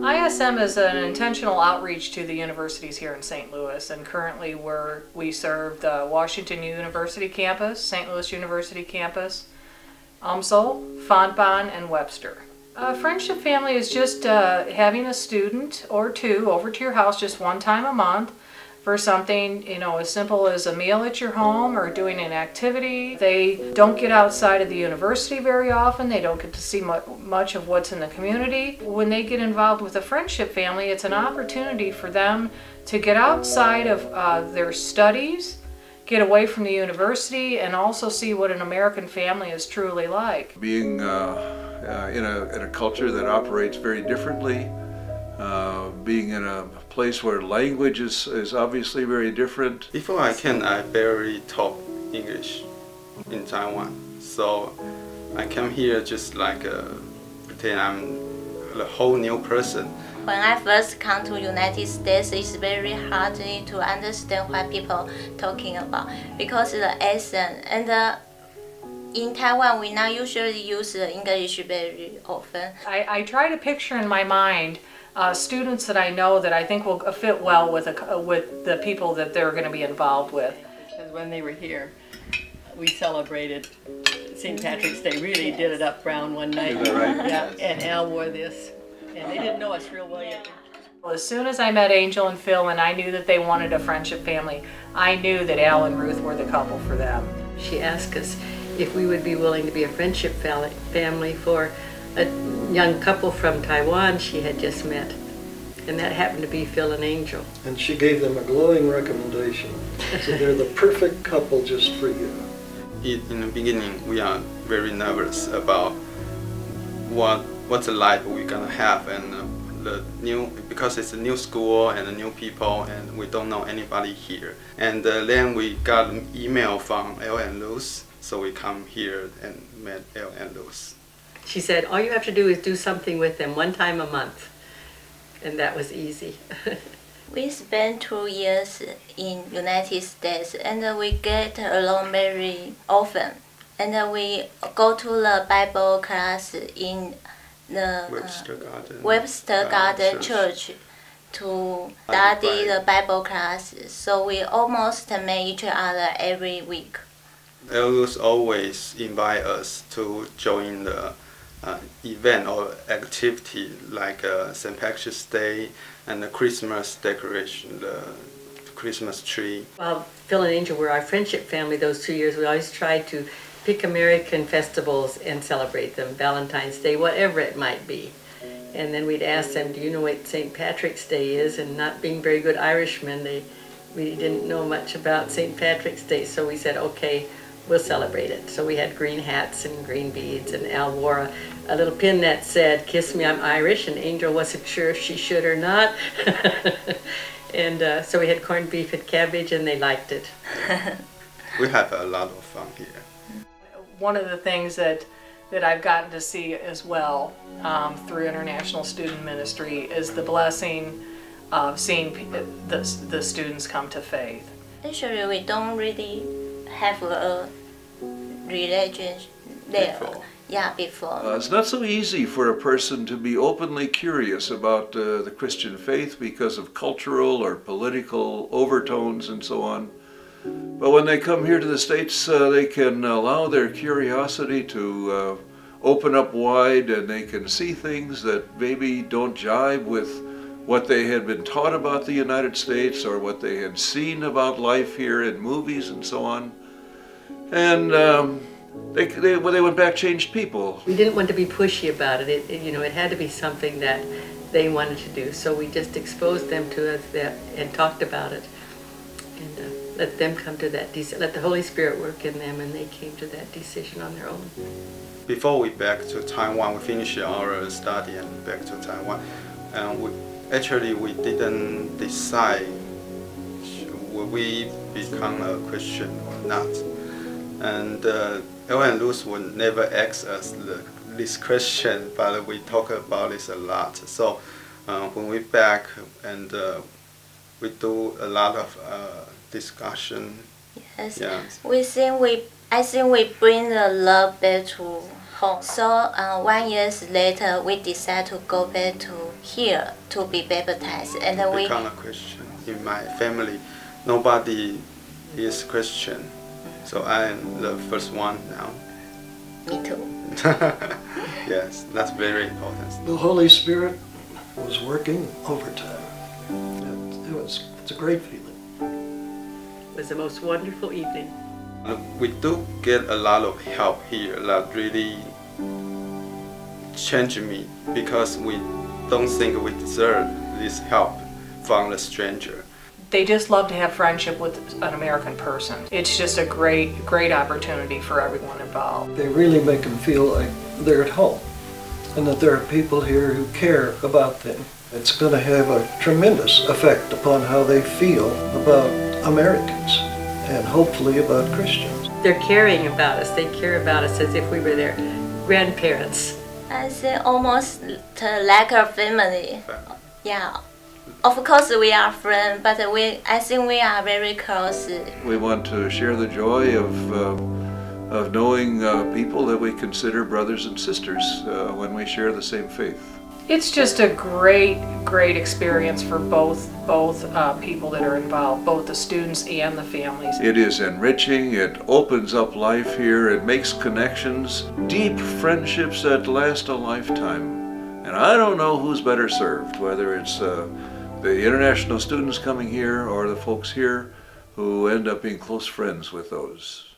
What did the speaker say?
ISM is an intentional outreach to the universities here in St. Louis, and currently we serve the Washington University campus, St. Louis University campus, UMSL, Fontbonne, and Webster. Friendship Family is just having a student or two over to your house just one time a month for something, as simple as a meal at your home or doing an activity. They don't get outside of the university very often. They don't get to see much of what's in the community. When they get involved with a Friendship Family, it's an opportunity for them to get outside of their studies, get away from the university, and also see what an American family is truly like. Being in a culture that operates very differently, being in a place where language is obviously very different. Before I barely talk English in Taiwan, so I came here just like pretend I'm a whole new person. When I first come to United States, it's very hard to understand what people talking about because the accent and in Taiwan we not usually use the English very often. I try to picture in my mind students that I know that I think will fit well with the people that they're going to be involved with. Because when they were here, we celebrated St. Patrick's Day. Really did it up brown one night. Is that right? Yeah, and Al wore this, and they didn't know us real well yet. Well, as soon as I met Angel and Phil and I knew that they wanted a Friendship Family, I knew that Al and Ruth were the couple for them. She asked us if we would be willing to be a Friendship Family for a young couple from Taiwan she had just met, and that happened to be Phil and Angel. And she gave them a glowing recommendation. So they're the perfect couple just for you. In the beginning, we are very nervous about what's the life we're gonna have, and because it's a new school and a new people, and we don't know anybody here. And then we got an email from Elle and Luz, so we come here and met Elle and Luz. She said, all you have to do is do something with them one time a month. And that was easy. We spent 2 years in United States and we get along very often. And we go to the Bible class in the Webster Garden Church to study the Bible class. So we almost meet each other every week. Elus always invite us to join the event or activity like St. Patrick's Day and the Christmas decoration, the Christmas tree. While Phil and Angel were our Friendship Family those 2 years, we always tried to pick American festivals and celebrate them, Valentine's Day, whatever it might be. And then we'd ask them, do you know what St. Patrick's Day is? And not being very good Irishmen, we didn't know much about St. Patrick's Day, so we said, okay, we'll celebrate it. So we had green hats and green beads, and Al wore a little pin that said, "Kiss me, I'm Irish," and Angel wasn't sure if she should or not. And so we had corned beef and cabbage, and they liked it. We have a lot of fun here. One of the things that I've gotten to see as well through International Student Ministry is the blessing of seeing the students come to faith. Actually, we don't really have a religion there. Before. It's not so easy for a person to be openly curious about the Christian faith because of cultural or political overtones and so on. But when they come here to the States, they can allow their curiosity to open up wide, and they can see things that maybe don't jive with what they had been taught about the United States or what they had seen about life here in movies and so on. And when they went back, changed people. We didn't want to be pushy about it. It had to be something that they wanted to do. So we just exposed them to it and talked about it, and let them come to that. Let the Holy Spirit work in them, and they came to that decision on their own. Before we back to Taiwan, we finished our study and back to Taiwan. And we didn't decide will we become a Christian or not. And Elle and Luz would never ask us this question, but we talk about this a lot. So when we back and we do a lot of discussion. Yes. Yeah. I think we bring the love back to home. So 1 year later, we decided to go back to here to be baptized, and we become a Christian. In my family, nobody is Christian, so I am the first one now. me too. Yes, that's very important. The Holy Spirit was working overtime. It's a great feeling. It was the most wonderful evening. We do get a lot of help here that really changed me, because we don't think we deserve this help from a stranger. They just love to have friendship with an American person. It's just a great opportunity for everyone involved. They really make them feel like they're at home and that there are people here who care about them. It's going to have a tremendous effect upon how they feel about Americans and hopefully about Christians. They're caring about us. They care about us as if we were their grandparents. I think almost like a family. Yeah. Of course we are friends, but I think we are very close. We want to share the joy of knowing people that we consider brothers and sisters when we share the same faith. It's just a great experience for both people that are involved, both the students and the families. It is enriching, it opens up life here, it makes connections, deep friendships that last a lifetime. And I don't know who's better served, whether it's the international students coming here or the folks here who end up being close friends with those.